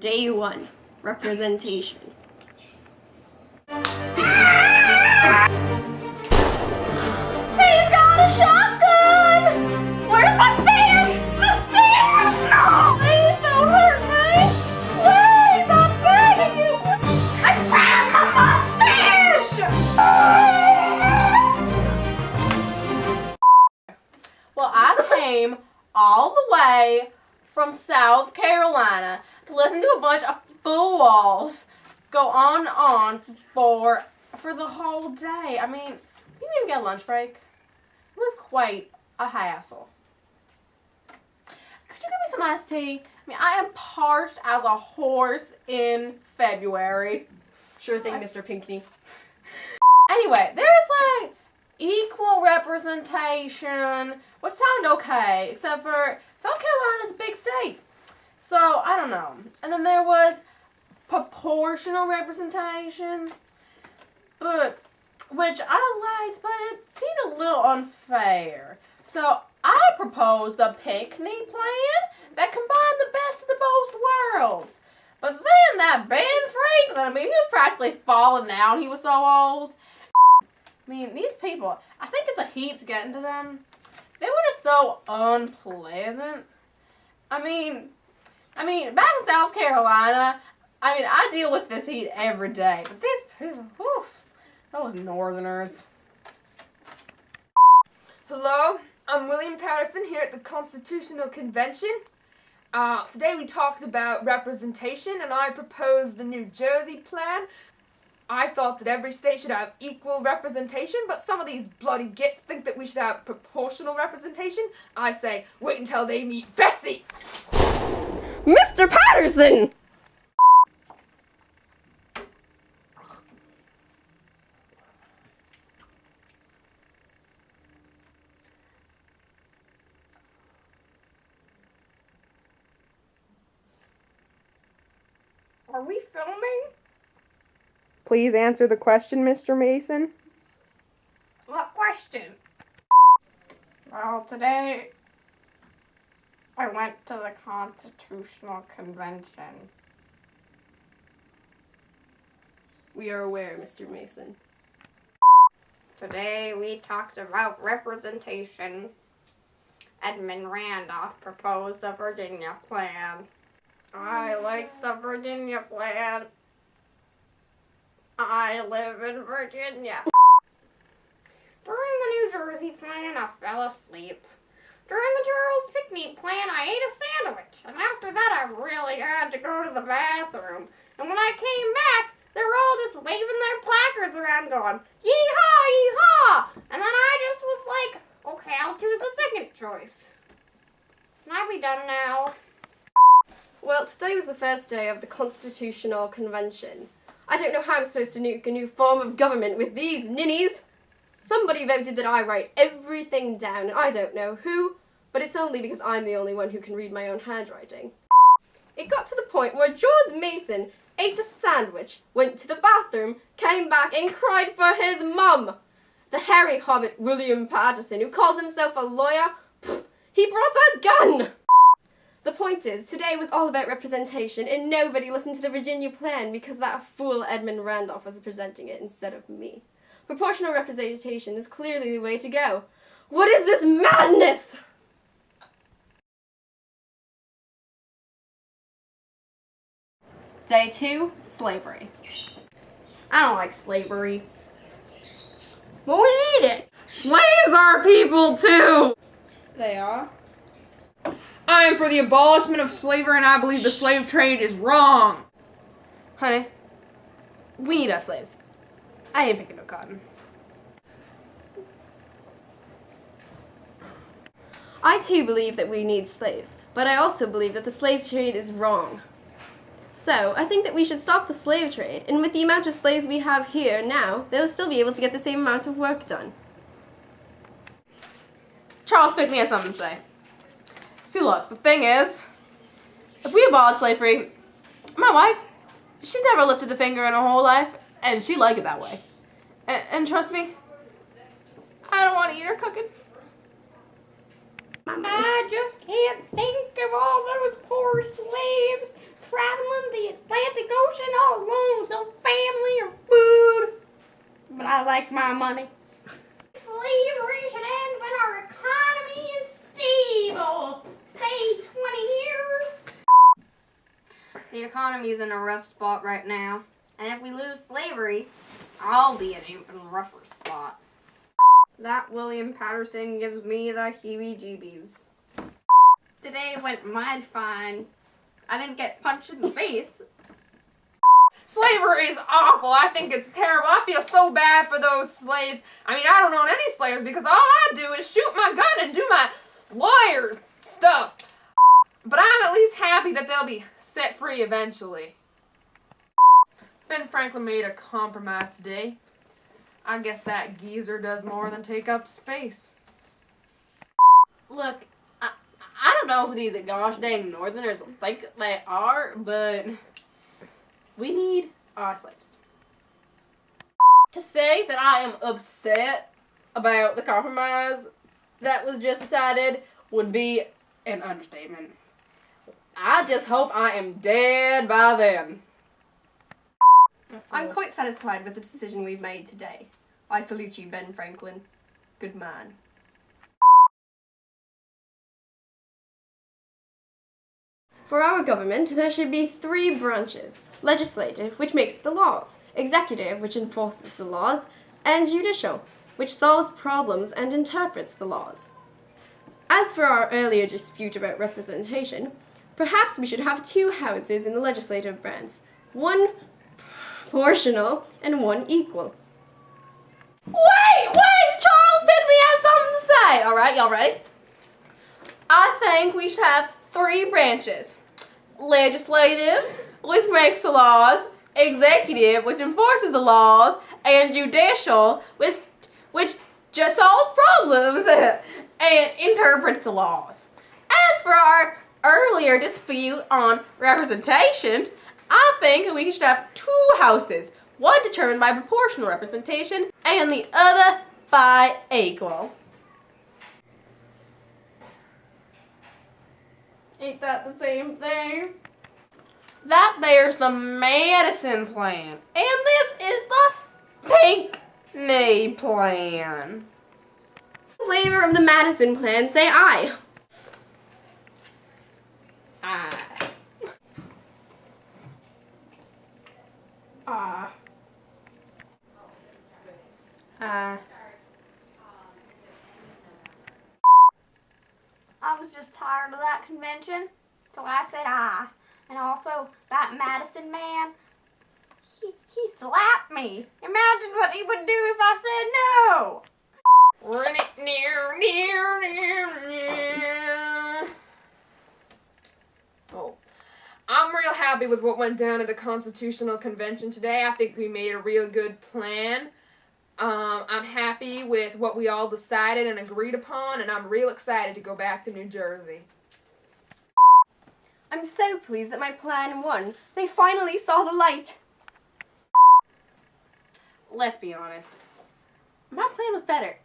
Day 1. Representation. He's got a shotgun! Where's my stairs? My stairs! No! Please don't hurt me! Please, I'm begging you! I found my mustache! Well, I came all the way from South Carolina to listen to a bunch of fools go on and on for the whole day. I mean, we didn't even get a lunch break. It was quite a hassle. Could you give me some iced tea? I mean, I am parched as a horse in February. Sure thing, Mr. Pinckney. Anyway, there's like equal representation, which sound okay, except for South Carolina's a big state. So, I don't know. And then there was proportional representation, which I liked, but it seemed a little unfair. So, I proposed the Pinckney plan that combined the best of the both worlds. But then that Ben Franklin, I mean, he was practically falling down. He was so old. I mean, these people, I think if the heat's getting to them, they were just so unpleasant. I mean, back in South Carolina, I deal with this heat every day. But these people, whew, those northerners. Hello, I'm William Paterson here at the Constitutional Convention. Today we talked about representation and I proposed the New Jersey plan. I thought that every state should have equal representation, but some of these bloody gits think that we should have proportional representation. I say, wait until they meet Betsy! Mr. Paterson! Are we filming? Please answer the question, Mr. Mason. What question? Well, today I went to the Constitutional Convention. We are aware, Mr. Mason. Today we talked about representation. Edmund Randolph proposed the Virginia plan. I like the Virginia plan. I live in Virginia. During the New Jersey plan, I fell asleep. During the Charles Pinckney plan, I ate a sandwich. And after that, I really had to go to the bathroom. And when I came back, they were all just waving their placards around going, yee-haw, yee-haw! And then I just was like, okay, I'll choose the second choice. Can I be done now? Well, today was the first day of the Constitutional Convention. I don't know how I'm supposed to nuke a new form of government with these ninnies. Somebody voted that I write everything down, and I don't know who, but it's only because I'm the only one who can read my own handwriting. It got to the point where George Mason ate a sandwich, went to the bathroom, came back and cried for his mum. The hairy hobbit William Paterson, who calls himself a lawyer, he brought a gun! The point is, today was all about representation, and nobody listened to the Virginia plan because that fool Edmund Randolph was presenting it instead of me. Proportional representation is clearly the way to go. What is this madness? Day 2, slavery. I don't like slavery. But we need it. Slaves are people too. They are. I am for the abolishment of slavery and I believe the slave trade is wrong. Honey, we need us slaves. I ain't picking no cotton. I too believe that we need slaves, but I also believe that the slave trade is wrong. So, I think that we should stop the slave trade, and with the amount of slaves we have here now, they'll still be able to get the same amount of work done. Charles Pinckney has something to say. See, look, the thing is, if we abolish slavery, my wife, she's never lifted a finger in her whole life, and she like it that way. And trust me, I don't want to eat her cooking. I just can't think of all those poor slaves traveling the Atlantic Ocean all alone with no family or food. But I like my money. Slavery should end when our economy is stable. Say 20 years. The economy's in a rough spot right now, and if we lose slavery, I'll be in an even rougher spot. That William Paterson gives me the heebie-jeebies. Today went mighty fine. I didn't get punched in the face. Slavery is awful. I think it's terrible. I feel so bad for those slaves. I mean, I don't own any slaves because all I do is shoot my gun and do my lawyer stuff. But I'm at least happy that they'll be set free eventually. Ben Franklin made a compromise today. I guess that geezer does more than take up space. Look, I don't know who these gosh dang Northerners think they are, but we need our slaves. To say that I am upset about the compromise that was just decided would be an understatement. I just hope I am dead by then. I'm quite satisfied with the decision we've made today. I salute you, Ben Franklin. Good man. For our government, there should be 3 branches. Legislative, which makes the laws. Executive, which enforces the laws. And judicial, which solves problems and interprets the laws. As for our earlier dispute about representation, perhaps we should have 2 houses in the legislative branch. 1 proportional and 1 equal. Wait! Charles Pinckney has something to say! Alright, y'all ready? I think we should have 3 branches. Legislative, which makes the laws. Executive, which enforces the laws. And judicial, which just solves problems and interprets the laws. As for our earlier dispute on representation, I think we should have 2 houses. One determined by proportional representation, and the other by equal. Ain't that the same thing? That there's the Madison plan, and this is the Pinckney plan. In favor of the Madison plan, say aye. Aye. I was just tired of that convention, so I said aye. And also, that Madison man, he slapped me. Imagine what he would do if I said no. Run it near. Oh. I'm real happy with what went down at the Constitutional Convention today. I think we made a real good plan. I'm happy with what we all decided and agreed upon, and I'm real excited to go back to New Jersey. I'm so pleased that my plan won. They finally saw the light. Let's be honest. My plan was better.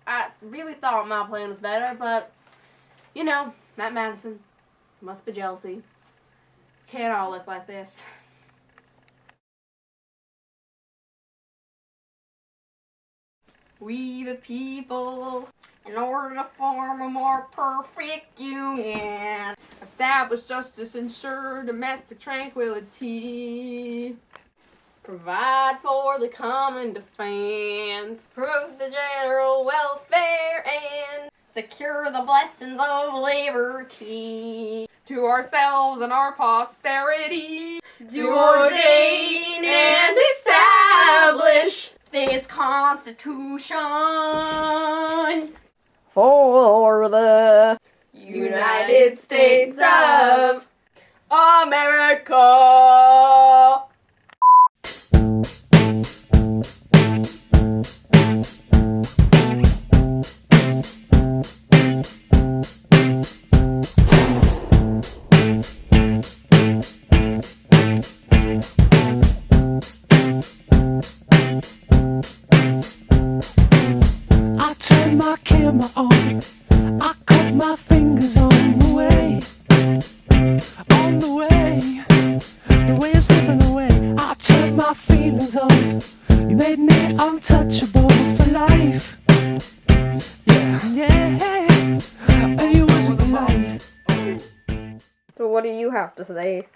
I really thought my plan was better, but, you know, Matt Madison must be jealousy. Can't all look like this. We the people. In order to form a more perfect union. Establish justice, ensure domestic tranquility. Provide for the common defense. Promote the general welfare and Secure the blessings of liberty. To ourselves and our posterity. to ordain and establish This Constitution. for the United States of America. I turn my camera on, I cut my fingers on the way, your way of slipping away. I turned my feelings on. You made me untouchable for life. Yeah, and you wasn't right. So what do you have to say?